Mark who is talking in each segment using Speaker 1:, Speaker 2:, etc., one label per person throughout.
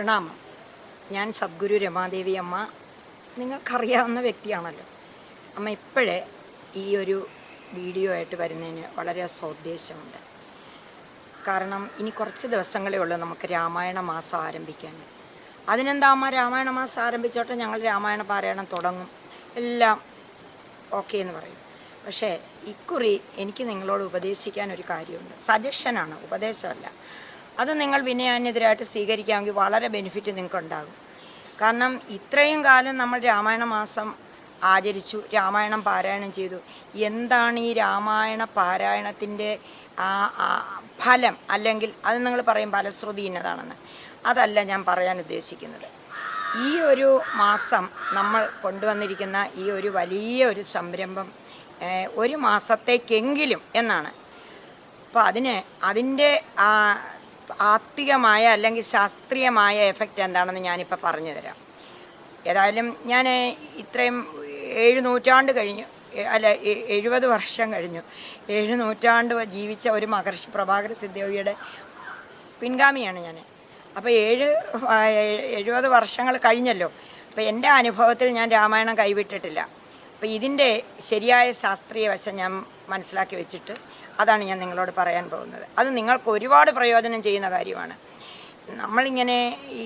Speaker 1: പ്രണാമം. ഞാൻ സദ്ഗുരു രമാദേവി അമ്മ. നിങ്ങൾക്കറിയാവുന്ന വ്യക്തിയാണല്ലോ. അമ്മ ഇപ്പോഴേ ഈ ഒരു വീഡിയോ ആയിട്ട് വരുന്നതിന് വളരെ സോദ്ദേശമുണ്ട്. കാരണം ഇനി കുറച്ച് ദിവസങ്ങളേ ഉള്ളൂ നമുക്ക് രാമായണ മാസം ആരംഭിക്കാൻ. അതിനെന്താ അമ്മ, രാമായണ മാസം ആരംഭിച്ചോട്ടെ, ഞങ്ങൾ രാമായണ പാരായണം തുടങ്ങും, എല്ലാം ഓക്കെ എന്ന് പറയും. പക്ഷേ ഇക്കുറി എനിക്ക് നിങ്ങളോട് ഉപദേശിക്കാൻ ഒരു കാര്യമുണ്ട്. സജഷനാണ്, ഉപദേശമല്ല. അത് നിങ്ങൾ വിനയാന്യതരായിട്ട് സ്വീകരിക്കാമെങ്കിൽ വളരെ ബെനിഫിറ്റ് നിങ്ങൾക്കുണ്ടാകും. കാരണം ഇത്രയും കാലം നമ്മൾ രാമായണ മാസം ആചരിച്ചു, രാമായണം പാരായണം ചെയ്തു. എന്താണ് ഈ രാമായണ പാരായണത്തിൻ്റെ ഫലം? അല്ലെങ്കിൽ അത് നിങ്ങൾ പറയും ഫലശ്രുതി ഇന്നതാണെന്ന്. അതല്ല ഞാൻ പറയാൻ ഉദ്ദേശിക്കുന്നത്. ഈ ഒരു മാസം നമ്മൾ കൊണ്ടുവന്നിരിക്കുന്ന ഈ ഒരു വലിയ ഒരു സംരംഭം ഒരു മാസത്തേക്കെങ്കിലും എന്നാണ്. അപ്പോൾ അതിൻ്റെ ആത്വികമായ അല്ലെങ്കിൽ ശാസ്ത്രീയമായ എഫക്റ്റ് എന്താണെന്ന് ഞാനിപ്പോൾ പറഞ്ഞു തരാം. ഏതായാലും ഞാൻ ഇത്രയും 7 നൂറ്റാണ്ട് കഴിഞ്ഞു, അല്ല 70 വർഷം കഴിഞ്ഞു, 7 നൂറ്റാണ്ട് ജീവിച്ച ഒരു മഹർഷി പ്രഭാകര സിദ്ധയോഗിയുടെ പിൻഗാമിയാണ് ഞാൻ. അപ്പോൾ 70 വർഷങ്ങൾ കഴിഞ്ഞല്ലോ. അപ്പോൾ എൻ്റെ അനുഭവത്തിൽ ഞാൻ രാമായണം കൈവിട്ടിട്ടില്ല. അപ്പോൾ ഇതിൻ്റെ ശരിയായ ശാസ്ത്രീയ വശം ഞാൻ മനസ്സിലാക്കി വെച്ചിട്ട് അതാണ് ഞാൻ നിങ്ങളോട് പറയാൻ പോകുന്നത്. അത് നിങ്ങൾക്ക് ഒരുപാട് പ്രയോജനം ചെയ്യുന്ന കാര്യമാണ്. നമ്മളിങ്ങനെ ഈ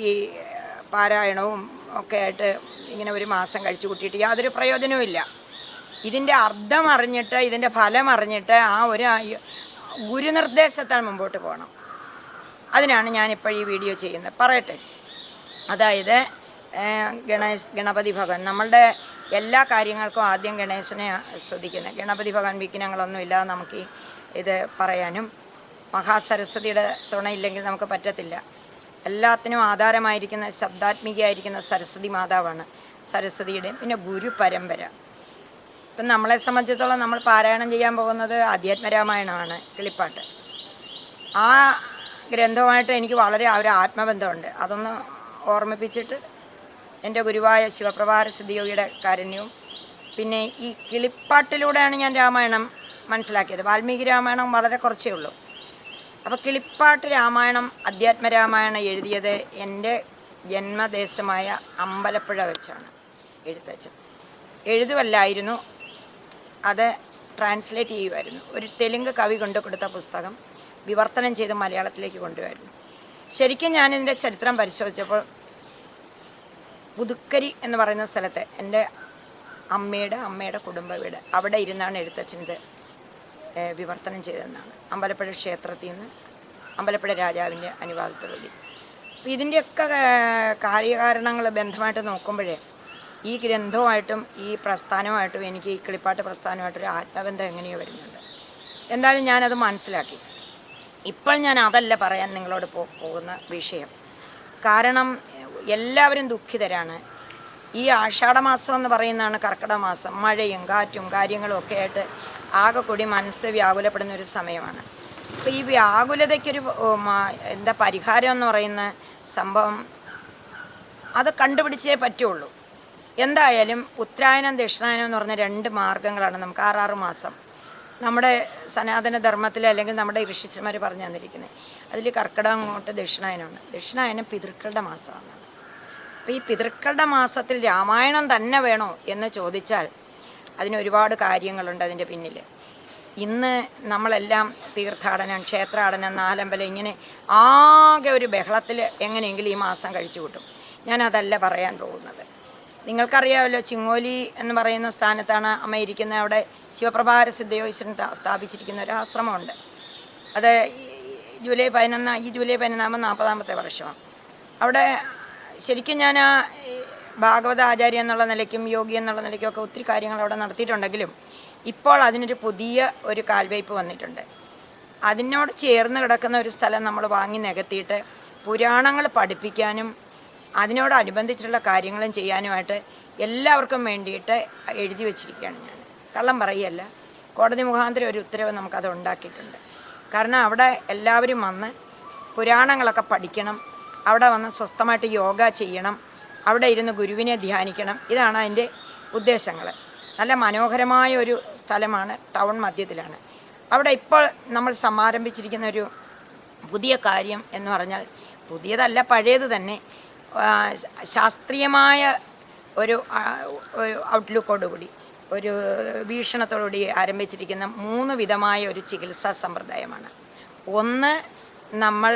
Speaker 1: പാരായണവും ഒക്കെ ആയിട്ട് ഇങ്ങനെ ഒരു മാസം കഴിച്ചു കൂട്ടിയിട്ട് യാതൊരു പ്രയോജനവും ഇല്ല. ഇതിൻ്റെ അർത്ഥം അറിഞ്ഞിട്ട്, ഇതിൻ്റെ ഫലം അറിഞ്ഞിട്ട് ആ ഒരു ഗുരുനിർദ്ദേശത്താൽ മുമ്പോട്ട് പോകണം. അതിനാണ് ഞാനിപ്പോൾ ഈ വീഡിയോ ചെയ്യുന്നത്. പറയട്ടെ. അതായത് ഗണപതി ഭഗവാൻ, നമ്മളുടെ എല്ലാ കാര്യങ്ങൾക്കും ആദ്യം ഗണേശനെ സ്തുതിക്കുന്നത്. ഗണപതി ഭഗവാൻ വിഘ്നങ്ങളൊന്നും ഇല്ലാതെ നമുക്ക് ഇത് പറയാനും മഹാസരസ്വതിയുടെ തുണയില്ലെങ്കിൽ നമുക്ക് പറ്റത്തില്ല. എല്ലാത്തിനും ആധാരമായിരിക്കുന്ന ശബ്ദാത്മികയായിരിക്കുന്ന സരസ്വതി മാതാവാണ് സരസ്വതിയുടെ. പിന്നെ ഗുരു പരമ്പര. ഇപ്പം നമ്മളെ സംബന്ധിച്ചിടത്തോളം നമ്മൾ പാരായണം ചെയ്യാൻ പോകുന്നത് അധ്യാത്മരാമായണമാണ്, കിളിപ്പാട്ട്. ആ ഗ്രന്ഥവുമായിട്ട് എനിക്ക് വളരെ ഒരു ആത്മബന്ധമുണ്ട്. അതൊന്ന് ഓർമ്മിപ്പിച്ചിട്ട് എൻ്റെ ഗുരുവായ ശിവപ്രഭാര സിദ്ധിയോഗിയുടെ കാരുണ്യവും പിന്നെ ഈ കിളിപ്പാട്ടിലൂടെയാണ് ഞാൻ രാമായണം മനസ്സിലാക്കിയത്. വാൽമീകി രാമായണം വളരെ കുറച്ചേ ഉള്ളൂ. അപ്പോൾ കിളിപ്പാട്ട് രാമായണം, അധ്യാത്മരാമായണം എഴുതിയത് എൻ്റെ ജന്മദേശമായ അമ്പലപ്പുഴ വെച്ചാണ് എഴുത്തച്ഛൻ. എഴുതുമല്ലായിരുന്നു, അത് ട്രാൻസ്ലേറ്റ് ചെയ്യുമായിരുന്നു. ഒരു തെലുങ്ക് കവി കൊണ്ടുകൊടുത്ത പുസ്തകം വിവർത്തനം ചെയ്ത് മലയാളത്തിലേക്ക് കൊണ്ടുവരുന്നു. ശരിക്കും ഞാനിതിൻ്റെ ചരിത്രം പരിശോധിച്ചപ്പോൾ പുതുക്കരി എന്ന് പറയുന്ന സ്ഥലത്ത് എൻ്റെ അമ്മയുടെ കുടുംബ വീട്, അവിടെ ഇരുന്നാണ് എഴുത്തച്ഛനിത് വിവർത്തനം ചെയ്തതെന്നാണ്. അമ്പലപ്പുഴ ക്ഷേത്രത്തിൽ നിന്ന് അമ്പലപ്പുഴ രാജാവിൻ്റെ അനുവാദത്തോടുകൂടി. അപ്പോൾ ഇതിൻ്റെയൊക്കെ കാര്യകാരണങ്ങൾ ബന്ധമായിട്ട് നോക്കുമ്പോഴേ ഈ ഗ്രന്ഥവുമായിട്ടും ഈ പ്രസ്ഥാനവുമായിട്ടും എനിക്ക് ഈ കിളിപ്പാട്ട് പ്രസ്ഥാനമായിട്ടൊരു ആത്മബന്ധം എങ്ങനെയോ വരുന്നുണ്ട്. എന്തായാലും ഞാനത് മനസ്സിലാക്കി. ഇപ്പോൾ ഞാൻ അതല്ല പറയാൻ നിങ്ങളോട് പോകുന്ന വിഷയം. കാരണം എല്ലാവരും ദുഃഖിതരാണ്. ഈ ആഷാഢമാസം എന്ന് പറയുന്നതാണ് കർക്കിടക മാസം. മഴയും കാറ്റും കാര്യങ്ങളും ഒക്കെ ആയിട്ട് ആകെ കൂടി മനസ്സ് വ്യാകുലപ്പെടുന്ന ഒരു സമയമാണ്. അപ്പോൾ ഈ വ്യാകുലതയ്ക്കൊരു പരിഹാരം എന്ന് പറയുന്ന സംഭവം അത് കണ്ടുപിടിച്ചേ പറ്റുള്ളൂ. എന്തായാലും ഉത്തരായനം ദക്ഷിണായനം എന്ന് പറഞ്ഞ 2 മാർഗ്ഗങ്ങളാണ് നമുക്ക് 6 മാസം നമ്മുടെ സനാതന ധർമ്മത്തിൽ അല്ലെങ്കിൽ നമ്മുടെ ഋഷിശ്രീമാർ പറഞ്ഞു തന്നിരിക്കുന്നത്. അതിൽ കർക്കിടകം അങ്ങോട്ട് ദക്ഷിണായനമാണ്. ദക്ഷിണായനം പിതൃക്കളുടെ മാസമാണ്. അപ്പോൾ ഈ പിതൃക്കളുടെ മാസത്തിൽ രാമായണം തന്നെ വേണോ എന്ന് ചോദിച്ചാൽ അതിന് ഒരുപാട് കാര്യങ്ങളുണ്ട് അതിൻ്റെ പിന്നിൽ. ഇന്ന് നമ്മളെല്ലാം തീർത്ഥാടനം, ക്ഷേത്രാടനം, നാലമ്പലം, ഇങ്ങനെ ആകെ ഒരു ബഹളത്തിൽ എങ്ങനെയെങ്കിലും ഈ മാസം കഴിച്ചു കൂട്ടും. ഞാനതല്ല പറയാൻ പോകുന്നത്. നിങ്ങൾക്കറിയാമല്ലോ, ചിങ്ങോലി എന്ന് പറയുന്ന സ്ഥാനത്താണ് അമ്മ ഇരിക്കുന്നത്. അവിടെ ശിവപ്രഭാര സിദ്ധയോഗീശ്വരൻ സ്ഥാപിച്ചിരിക്കുന്ന ഒരു ആശ്രമമുണ്ട്. അത് ജൂലൈ 11 40ാമത്തെ വർഷമാണ്. അവിടെ ശരിക്കും ഞാൻ ഭാഗവത ആചാര്യ എന്നുള്ള നിലയ്ക്കും യോഗി എന്നുള്ള നിലയ്ക്കൊക്കെ ഒത്തിരി കാര്യങ്ങൾ അവിടെ നടത്തിയിട്ടുണ്ടെങ്കിലും ഇപ്പോൾ അതിനൊരു പുതിയ ഒരു കാൽവയ്പ് വന്നിട്ടുണ്ട്. അതിനോട് ചേർന്ന് കിടക്കുന്ന ഒരു സ്ഥലം നമ്മൾ വാങ്ങി നികത്തിയിട്ട് പുരാണങ്ങൾ പഠിപ്പിക്കാനും അതിനോടനുബന്ധിച്ചിട്ടുള്ള കാര്യങ്ങളും ചെയ്യാനുമായിട്ട് എല്ലാവർക്കും വേണ്ടിയിട്ട് എഴുതി വച്ചിരിക്കുകയാണ് ഞാൻ. കള്ളം പറയുകയല്ല, കോടതി മുഖാന്തരം ഒരു ഉത്തരവ് നമുക്കത് ഉണ്ടാക്കിയിട്ടുണ്ട്. കാരണം അവിടെ എല്ലാവരും വന്ന് പുരാണങ്ങളൊക്കെ പഠിക്കണം, അവിടെ വന്ന് സ്വസ്ഥമായിട്ട് യോഗ ചെയ്യണം, അവിടെ ഇരുന്ന് ഗുരുവിനെ ധ്യാനിക്കണം. ഇതാണ് അതിൻ്റെ ഉദ്ദേശങ്ങൾ. നല്ല മനോഹരമായ ഒരു സ്ഥലമാണ്, ടൗൺ മധ്യത്തിലാണ്. അവിടെ ഇപ്പോൾ നമ്മൾ സമാരംഭിച്ചിരിക്കുന്ന ഒരു പുതിയ കാര്യം എന്ന് പറഞ്ഞാൽ, പുതിയതല്ല പഴയത് തന്നെ, ശാസ്ത്രീയമായ ഒരു ഔട്ട്ലുക്കോടുകൂടി ഒരു വീക്ഷണത്തോടുകൂടി ആരംഭിച്ചിരിക്കുന്ന 3 വിധമായ ഒരു ചികിത്സാ സമ്പ്രദായമാണ്. ഒന്ന് നമ്മൾ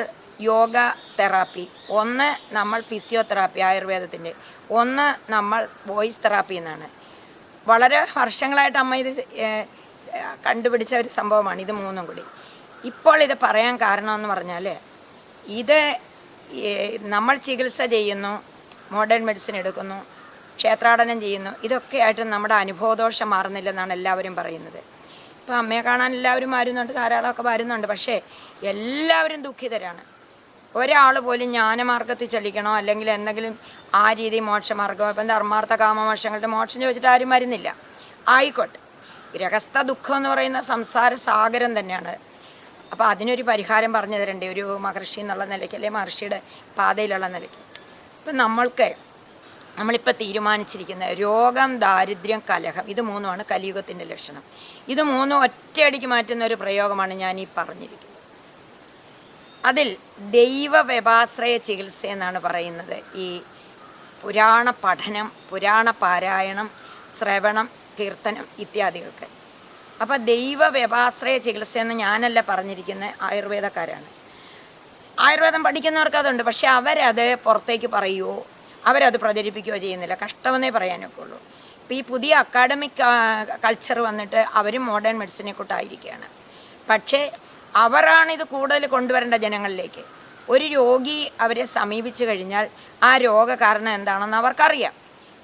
Speaker 1: യോഗ തെറാപ്പി, ഒന്ന് നമ്മൾ ഫിസിയോതെറാപ്പി ആയുർവേദത്തിൻ്റെ, ഒന്ന് നമ്മൾ വോയിസ് തെറാപ്പി എന്നാണ്. വളരെ വർഷങ്ങളായിട്ട് അമ്മ ഇത് കണ്ടുപിടിച്ച ഒരു സംഭവമാണ് ഇത് 3ഉം കൂടി. ഇപ്പോൾ ഇത് പറയാൻ കാരണമെന്ന് പറഞ്ഞാൽ ഇത് നമ്മൾ ചികിത്സ ചെയ്യുന്നു, മോഡേൺ മെഡിസിൻ എടുക്കുന്നു, ക്ഷേത്രാടനം ചെയ്യുന്നു, ഇതൊക്കെയായിട്ട് നമ്മുടെ അനുഭവദോഷം മാറുന്നില്ലെന്നാണ് എല്ലാവരും പറയുന്നത്. ഇപ്പോൾ അമ്മയെ കാണാൻ എല്ലാവരും വരുന്നുണ്ട്, ധാരാളമൊക്കെ വരുന്നുണ്ട്. പക്ഷേ എല്ലാവരും ദുഃഖിതരാണ്. ഒരാൾ പോലും ജ്ഞാനമാർഗത്തിൽ ചലിക്കണോ അല്ലെങ്കിൽ എന്തെങ്കിലും ആ രീതി മോക്ഷമാർഗമോ, ഇപ്പം ധർമാർത്ഥ കാമമോക്ഷങ്ങളുടെ മോക്ഷം ചോദിച്ചിട്ട് ആരും വരുന്നില്ല. ആയിക്കോട്ടെ, ഗൃഹസ്ഥ ദുഃഖം എന്ന് പറയുന്ന സംസാര സാഗരം തന്നെയാണ്. അപ്പോൾ അതിനൊരു പരിഹാരം പറഞ്ഞു തരണ്ടേ ഒരു മഹർഷി എന്നുള്ള നിലയ്ക്ക്, അല്ലെങ്കിൽ മഹർഷിയുടെ പാതയിലുള്ള നിലയ്ക്ക്. ഇപ്പം നമ്മളിപ്പോൾ തീരുമാനിച്ചിരിക്കുന്ന രോഗം, ദാരിദ്ര്യം, കലഹം, ഇത് 3ഉമാണ് കലിയുഗത്തിൻ്റെ ലക്ഷണം. ഇത് 3ഉം ഒറ്റയടിക്ക് മാറ്റുന്ന ഒരു പ്രയോഗമാണ് ഞാൻ ഈ പറഞ്ഞിരിക്കുന്നത്. അതിൽ ദൈവ വ്യപാശ്രയ ചികിത്സ എന്നാണ് പറയുന്നത് ഈ പുരാണ പഠനം, പുരാണ പാരായണം, ശ്രവണം, കീർത്തനം ഇത്യാദികൾക്ക്. അപ്പോൾ ദൈവ വ്യപാശ്രയ ചികിത്സ എന്ന് ഞാനല്ല പറഞ്ഞിരിക്കുന്നത്, ആയുർവേദക്കാരാണ്. ആയുർവേദം പഠിക്കുന്നവർക്ക് അതുണ്ട്, പക്ഷെ അവരത് പുറത്തേക്ക് പറയുമോ അവരത് പ്രചരിപ്പിക്കുകയോ ചെയ്യുന്നില്ല. കഷ്ടമെന്നേ പറയാനൊക്കെ ഉള്ളൂ. ഇപ്പോൾ ഈ പുതിയ അക്കാഡമിക് കൾച്ചർ വന്നിട്ട് അവരും മോഡേൺ മെഡിസിനെ കൂട്ടായിരിക്കുകയാണ്. പക്ഷേ അവരാണിത് കൂടുതൽ കൊണ്ടുവരേണ്ട ജനങ്ങളിലേക്ക്. ഒരു രോഗി അവരെ സമീപിച്ചു കഴിഞ്ഞാൽ ആ രോഗകാരണം എന്താണെന്ന് അവർക്കറിയാം.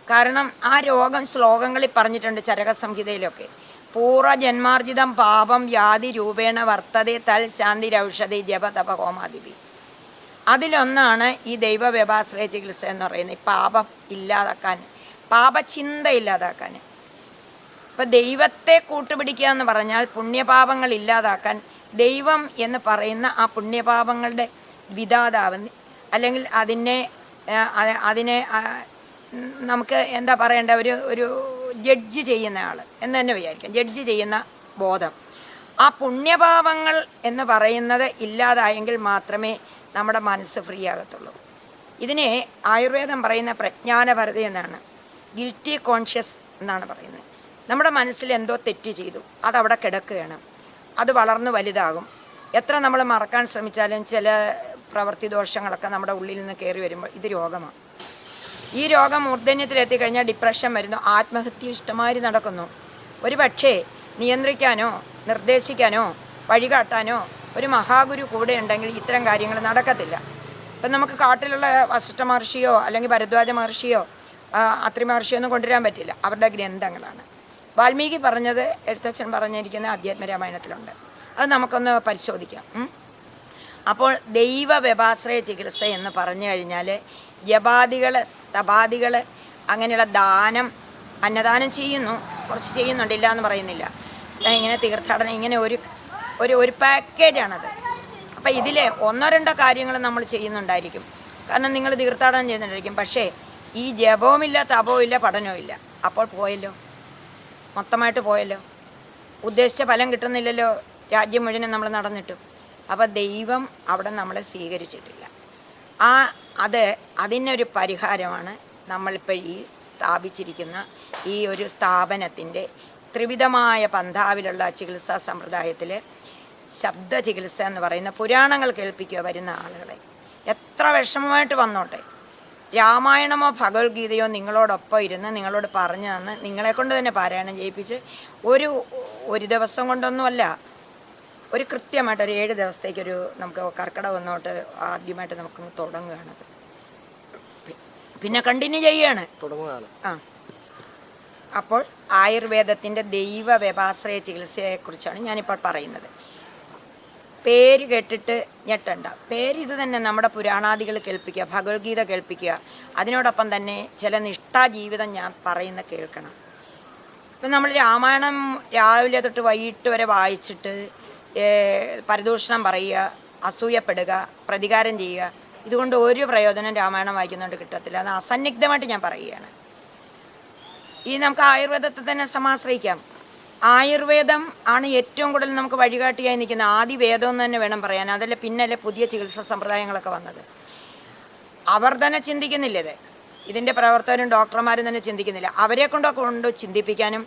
Speaker 1: കാരണം ആ രോഗം ശ്ലോകങ്ങളിൽ പറഞ്ഞിട്ടുണ്ട്, ചരക സംഹിതയിലൊക്കെ. പൂർവജന്മാർജിതം പാപം വ്യാധി രൂപേണ വർത്തതേ തൽ ശാന്തിരൗഷധി ജപ തപ ഹോമാദിപി. അതിലൊന്നാണ് ഈ ദൈവ വ്യപാശ്രയ ചികിത്സ എന്ന് പറയുന്നത്. പാപം ഇല്ലാതാക്കാൻ, പാപചിന്ത ഇല്ലാതാക്കാൻ. ഇപ്പം ദൈവത്തെ കൂട്ടുപിടിക്കുക എന്ന് പറഞ്ഞാൽ പുണ്യപാപങ്ങൾ ഇല്ലാതാക്കാൻ ദൈവം എന്ന് പറയുന്ന ആ പുണ്യപാപങ്ങളുടെ വിധാതാവ്, അല്ലെങ്കിൽ അതിനെ നമുക്ക് എന്താ പറയേണ്ട, ഒരു ജഡ്ജ് ചെയ്യുന്ന ആൾ എന്ന് തന്നെ വിചാരിക്കാം. ജഡ്ജ് ചെയ്യുന്ന ബോധം, ആ പുണ്യപാപങ്ങൾ എന്ന് പറയുന്നത് ഇല്ലാതായെങ്കിൽ മാത്രമേ നമ്മുടെ മനസ്സ് ഫ്രീ ആകത്തുള്ളൂ. ഇതിനെ ആയുർവേദം പറയുന്ന പ്രജ്ഞാനപരത എന്നാണ്, ഗിൽറ്റി കോൺഷ്യസ് എന്നാണ് പറയുന്നത്. നമ്മുടെ മനസ്സിൽ എന്തോ തെറ്റ് ചെയ്തു, അതവിടെ കിടക്കുകയാണ്, അത് വളർന്ന് വലുതാകും. എത്ര നമ്മൾ മറക്കാൻ ശ്രമിച്ചാലും ചില പ്രവൃത്തി ദോഷങ്ങളൊക്കെ നമ്മുടെ ഉള്ളിൽ നിന്ന് കയറി വരുമ്പോൾ ഇത് രോഗമാണ്. ഈ രോഗം മൂർധന്യത്തിലെത്തിക്കഴിഞ്ഞാൽ ഡിപ്രഷൻ വരുന്നു, ആത്മഹത്യ ഇഷ്ടമാതിരി നടക്കുന്നു. ഒരു പക്ഷേ നിയന്ത്രിക്കാനോ നിർദ്ദേശിക്കാനോ വഴികാട്ടാനോ ഒരു മഹാഗുരു കൂടെ ഉണ്ടെങ്കിൽ ഇത്തരം കാര്യങ്ങൾ നടക്കത്തില്ല. ഇപ്പം നമുക്ക് കാട്ടിലുള്ള വസിഷ്ഠ മഹർഷിയോ അല്ലെങ്കിൽ ഭരദ്വാജ മഹർഷിയോ അത്രി മഹർഷിയോ ഒന്നും കൊണ്ടുവരാൻ പറ്റില്ല, അവരുടെ ഗ്രന്ഥങ്ങളാണ്. വാൽമീകി പറഞ്ഞത് എഴുത്തച്ഛൻ പറഞ്ഞിരിക്കുന്ന അധ്യാത്മരാമായണത്തിലുണ്ട്, അത് നമുക്കൊന്ന് പരിശോധിക്കാം. അപ്പോൾ ദൈവ വ്യപാശ്രയ ചികിത്സ എന്ന് പറഞ്ഞു കഴിഞ്ഞാൽ ജപാദികൾ, തപാദികൾ, അങ്ങനെയുള്ള ദാനം, അന്നദാനം ചെയ്യുന്നു, കുറച്ച് ചെയ്യുന്നുണ്ടില്ല എന്ന് പറയുന്നില്ല. ഇങ്ങനെ തീർത്ഥാടനം, ഇങ്ങനെ ഒരു പാക്കേജാണത്. അപ്പം ഇതിൽ 1-2 കാര്യങ്ങൾ നമ്മൾ ചെയ്യുന്നുണ്ടായിരിക്കും. കാരണം നിങ്ങൾ തീർത്ഥാടനം ചെയ്യുന്നുണ്ടായിരിക്കും, പക്ഷേ ഈ ജപവുമില്ല, തപവുമില്ല, പഠനവുമില്ല. അപ്പോൾ പോയല്ലോ, മൊത്തമായിട്ട് പോയല്ലോ, ഉദ്ദേശിച്ച ഫലം കിട്ടുന്നില്ലല്ലോ, രാജ്യം മുഴുവൻ നമ്മൾ നടന്നിട്ടും. അപ്പോൾ ദൈവം അവിടെ നമ്മളെ സ്വീകരിച്ചിട്ടില്ല. അതിനൊരു പരിഹാരമാണ് നമ്മളിപ്പോൾ ഈ സ്ഥാപിച്ചിരിക്കുന്ന ഈ ഒരു സ്ഥാപനത്തിൻ്റെ ത്രിവിധമായ പന്ഥാവിലുള്ള ചികിത്സാ സമ്പ്രദായത്തിൽ ശബ്ദ ചികിത്സ എന്ന് പറയുന്ന പുരാണങ്ങൾ കേൾപ്പിക്കുക വരുന്ന ആളുകളെ. എത്ര വിഷമമായിട്ട് വന്നോട്ടെ, രാമായണമോ ഭഗവത്ഗീതയോ നിങ്ങളോടൊപ്പം ഇരുന്ന് നിങ്ങളോട് പറഞ്ഞു തന്ന് നിങ്ങളെക്കൊണ്ട് തന്നെ പാരായണം ചെയ്യിപ്പിച്ച് ഒരു ദിവസം കൊണ്ടൊന്നുമല്ല, ഒരു കൃത്യമായിട്ട് ഒരു 7 ദിവസത്തേക്കൊരു നമുക്ക് കർക്കിടകം വന്നോട്ട് ആദ്യമായിട്ട് നമുക്ക് തുടങ്ങുകയാണത്. പിന്നെ കണ്ടിന്യൂ ചെയ്യുകയാണ്. അപ്പോൾ ആയുർവേദത്തിൻ്റെ ദൈവ വ്യപാശ്രയ ചികിത്സയെക്കുറിച്ചാണ് ഞാനിപ്പോൾ പറയുന്നത്. പേര് കേട്ടിട്ട് ഞെട്ടണ്ട. പേര് ഇത് തന്നെ, നമ്മുടെ പുരാണാദികൾ കേൾപ്പിക്കുക, ഭഗവത്ഗീത കേൾപ്പിക്കുക, അതിനോടൊപ്പം തന്നെ ചില നിഷ്ഠാ ജീവിതം ഞാൻ പറയുന്ന കേൾക്കണം. ഇപ്പം നമ്മൾ രാമായണം രാവിലെ തൊട്ട് വൈകിട്ട് വരെ വായിച്ചിട്ട് പരദൂഷണം പറയുക, അസൂയപ്പെടുക, പ്രതികാരം ചെയ്യുക, ഇതുകൊണ്ട് ഒരു പ്രയോജനം രാമായണം വായിക്കുന്നുണ്ട് കിട്ടത്തില്ല. അത് അസന്നിഗ്ധമായിട്ട് ഞാൻ പറയുകയാണ്. നമുക്ക് ആയുർവേദത്തെ തന്നെ സമാശ്രയിക്കാം. ആയുർവേദം ആണ് ഏറ്റവും കൂടുതൽ നമുക്ക് വഴികാട്ടിയായി നിൽക്കുന്ന ആദിവേദം എന്ന് തന്നെ വേണം പറയാൻ. അതല്ല പിന്നല്ലേ പുതിയ ചികിത്സാ സമ്പ്രദായങ്ങളൊക്കെ വന്നത്. അവർ തന്നെ ചിന്തിക്കുന്നില്ല ഇതിൻ്റെ പ്രവർത്തകരും ഡോക്ടർമാരും തന്നെ ചിന്തിക്കുന്നില്ല. അവരെ കൊണ്ട് ചിന്തിപ്പിക്കാനും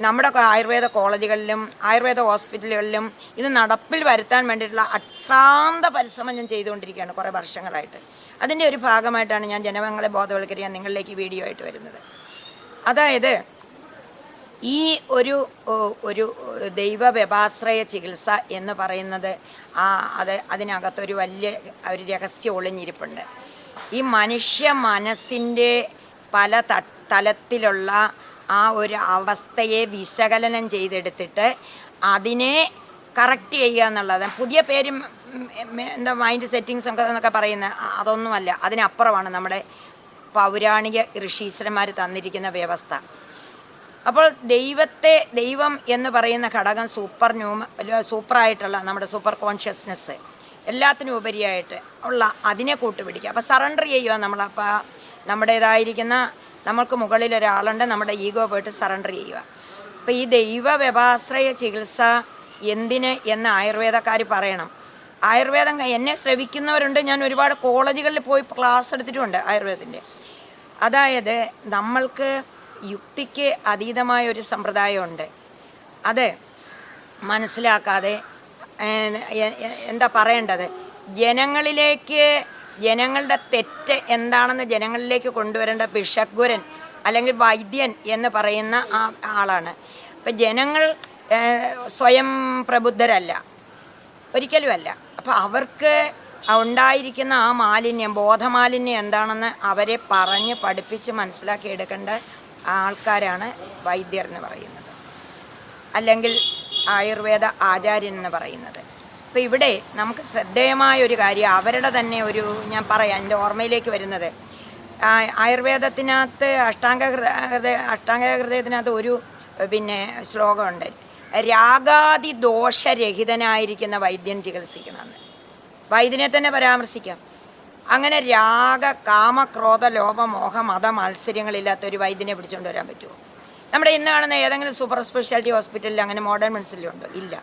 Speaker 1: നമ്മുടെ ആയുർവേദ കോളേജുകളിലും ആയുർവേദ ഹോസ്പിറ്റലുകളിലും ഇത് നടപ്പിൽ വരുത്താൻ വേണ്ടിയിട്ടുള്ള അശ്രാന്ത പരിശ്രമം ഞാൻ ചെയ്തുകൊണ്ടിരിക്കുകയാണ് കുറേ വർഷങ്ങളായിട്ട്. അതിൻ്റെ ഒരു ഭാഗമായിട്ടാണ് ഞാൻ ജനങ്ങളെ ബോധവൽക്കരിക്കാൻ നിങ്ങളിലേക്ക് വീഡിയോ ആയിട്ട് വരുന്നത്. അതായത് ഈ ഒരു ദൈവ വ്യപാശ്രയ ചികിത്സ എന്ന് പറയുന്നത് അതിനകത്തൊരു വലിയ ഒരു രഹസ്യം ഒളിഞ്ഞിരിപ്പുണ്ട്. ഈ മനുഷ്യ മനസ്സിൻ്റെ പല തലത്തിലുള്ള ആ ഒരു അവസ്ഥയെ വിശകലനം ചെയ്തെടുത്തിട്ട് അതിനെ കറക്റ്റ് ചെയ്യുക എന്നുള്ളത്. പുതിയ പേരും എന്താ മൈൻഡ് സെറ്റിങ്സ് എന്നൊക്കെ പറയുന്ന അതൊന്നുമല്ല, അതിനപ്പുറമാണ് നമ്മുടെ പൗരാണിക ഋഷീശ്വരന്മാർ തന്നിരിക്കുന്ന വ്യവസ്ഥ. അപ്പോൾ ദൈവം എന്ന് പറയുന്ന ഘടകം സൂപ്പറായിട്ടുള്ള നമ്മുടെ സൂപ്പർ കോൺഷ്യസ്നെസ് എല്ലാത്തിനും ഉപരിയായിട്ട് ഉള്ള അതിനെ കൂട്ടുപിടിക്കുക. അപ്പോൾ സറണ്ടർ ചെയ്യുക നമ്മളപ്പോൾ നമ്മുടേതായിരിക്കുന്ന നമ്മൾക്ക് മുകളിൽ ഒരാളുണ്ട്, നമ്മുടെ ഈഗോ പോയിട്ട് സറണ്ടർ ചെയ്യുക. അപ്പോൾ ഈ ദൈവ വ്യപാശ്രയ ചികിത്സ എന്തിന് എന്ന് ആയുർവേദക്കാർ പറയണം. ആയുർവേദം എന്നെ ശ്രവിക്കുന്നവരുണ്ട്, ഞാൻ ഒരുപാട് കോളേജുകളിൽ പോയി ക്ലാസ് എടുത്തിട്ടുമുണ്ട് ആയുർവേദത്തിൻ്റെ. അതായത് നമ്മൾക്ക് യുക്തിക്ക് അതീതമായ ഒരു സമ്പ്രദായമുണ്ട്. അത് മനസ്സിലാക്കാതെ എന്താ പറയേണ്ടത്, ജനങ്ങളുടെ തെറ്റ് എന്താണെന്ന് ജനങ്ങളിലേക്ക് കൊണ്ടുവരേണ്ട ഭിഷഗ്വരൻ അല്ലെങ്കിൽ വൈദ്യൻ എന്ന് പറയുന്ന ആളാണ്. അപ്പം ജനങ്ങൾ സ്വയം പ്രബുദ്ധരല്ല, ഒരിക്കലുമല്ല. അപ്പോൾ അവർക്ക് ഉണ്ടായിരിക്കുന്ന ആ മാലിന്യം, ബോധമാലിന്യം എന്താണെന്ന് അവരെ പറഞ്ഞ് പഠിപ്പിച്ച് മനസ്സിലാക്കി എടുക്കേണ്ട ആൾക്കാരാണ് വൈദ്യർ എന്ന് പറയുന്നത്, അല്ലെങ്കിൽ ആയുർവേദ ആചാര്യൻ എന്ന് പറയുന്നത്. അപ്പോൾ ഇവിടെ നമുക്ക് ശ്രദ്ധേയമായ ഒരു കാര്യം, അവരുടെ തന്നെ ഞാൻ പറയാം, എൻ്റെ ഓർമ്മയിലേക്ക് വരുന്നത്, ആയുർവേദത്തിനകത്ത് അഷ്ടാംഗഹൃദയത്തിനകത്ത് ഒരു ശ്ലോകമുണ്ട്, രാഗാദി ദോഷരഹിതനായിരിക്കുന്ന വൈദ്യൻ ചികിത്സിക്കണമെന്ന്. വൈദ്യനെ തന്നെ പരാമർശിക്കാം. അങ്ങനെ രാഗ കാമ ക്രോധ ലോഭ മോഹ മത മത്സര്യങ്ങളില്ലാത്ത ഒരു വൈദ്യനെ പിടിച്ചുകൊണ്ട് വരാൻ പറ്റുമോ? നമ്മുടെ ഇന്ന് കാണുന്ന ഏതെങ്കിലും സൂപ്പർ സ്പെഷ്യാലിറ്റി ഹോസ്പിറ്റലിൽ അങ്ങനെ മോഡേൺ മെഡിസിനിലും ഉണ്ടോ? ഇല്ല.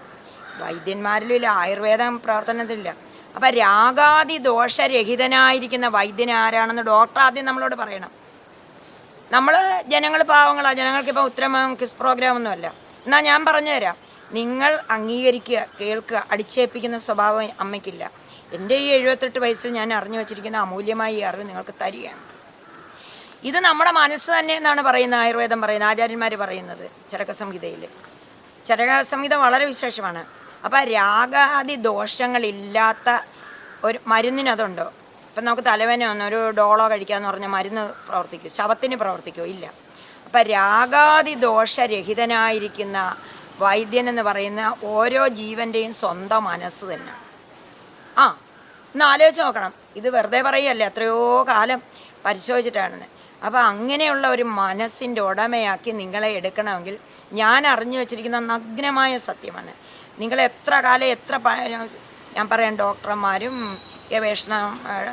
Speaker 1: വൈദ്യന്മാരിലും ഇല്ല, ആയുർവേദം പ്രവർത്തനത്തിലില്ല. അപ്പം രാഗാദി ദോഷരഹിതനായിരിക്കുന്ന വൈദ്യൻ ആരാണെന്ന് ഡോക്ടർ ആദ്യം നമ്മളോട് പറയണം. നമ്മൾ ജനങ്ങൾ പാവങ്ങളാണ്, ജനങ്ങൾക്കിപ്പോൾ ഉത്തരം കിസ് പ്രോഗ്രാമൊന്നുമല്ല. എന്നാൽ ഞാൻ പറഞ്ഞുതരാം, നിങ്ങൾ അംഗീകരിക്കുക, കേൾക്കുക, അടിച്ചേൽപ്പിക്കുന്ന സ്വഭാവം അമ്മയ്ക്കില്ല. എൻ്റെ ഈ 78 വയസ്സിൽ ഞാൻ അറിഞ്ഞു വച്ചിരിക്കുന്ന അമൂല്യമായ ഈ അറിവ് നിങ്ങൾക്ക് തരികയാണ്. ഇത് നമ്മുടെ മനസ്സ് തന്നെ എന്നാണ് പറയുന്നത്, ആയുർവേദം പറയുന്നത്, ആചാര്യന്മാർ പറയുന്നത് ചരകസംഹിതയിൽ. ചരകസംഹിത വളരെ വിശേഷമാണ്. അപ്പോൾ രാഗാദി ദോഷങ്ങളില്ലാത്ത ഒരു മരുന്നിനതുണ്ടോ? ഇപ്പം നമുക്ക് തലവേദന വന്ന് ഒരു ഡോളോ കഴിക്കാമെന്ന് പറഞ്ഞാൽ മരുന്ന് പ്രവർത്തിക്കും, ശവത്തിന് പ്രവർത്തിക്കുമോ? ഇല്ല. അപ്പം രാഗാദി ദോഷരഹിതനായിരിക്കുന്ന വൈദ്യൻ എന്ന് പറയുന്ന ഓരോ ജീവൻ്റെയും സ്വന്തം മനസ്സ് തന്നെ. ഒന്ന് ആലോചിച്ച് നോക്കണം, ഇത് വെറുതെ പറയുകയല്ലേ, എത്രയോ കാലം പരിശോധിച്ചിട്ടാണെന്ന്. അപ്പോൾ അങ്ങനെയുള്ള ഒരു മനസ്സിൻ്റെ ഉടമയാക്കി നിങ്ങളെ എടുക്കണമെങ്കിൽ ഞാൻ അറിഞ്ഞു വച്ചിരിക്കുന്ന നഗ്നമായ സത്യമാണ്. നിങ്ങൾ എത്ര കാലം ഞാൻ പറയാം, ഡോക്ടർമാരും ഗവേഷണം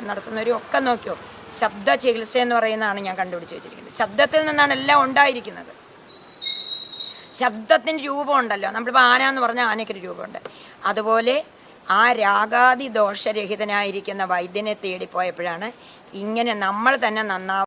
Speaker 1: നടത്തുന്നവരും ഒക്കെ നോക്കിയോ, ശബ്ദ ചികിത്സ എന്ന് പറയുന്നതാണ് ഞാൻ കണ്ടുപിടിച്ച് വെച്ചിരിക്കുന്നത്. ശബ്ദത്തിൽ നിന്നാണ് എല്ലാം ഉണ്ടായിരിക്കുന്നത്. ശബ്ദത്തിന് രൂപമുണ്ടല്ലോ, നമ്മളിപ്പോൾ ആന എന്ന് പറഞ്ഞാൽ ആനയ്ക്കൊരു രൂപമുണ്ട്. അതുപോലെ ആ രാഗാദി ദോഷരഹിതനായിരിക്കുന്ന വൈദ്യനെ തേടിപ്പോയപ്പോഴാണ് ഇങ്ങനെ നമ്മൾ തന്നെ നന്നാവും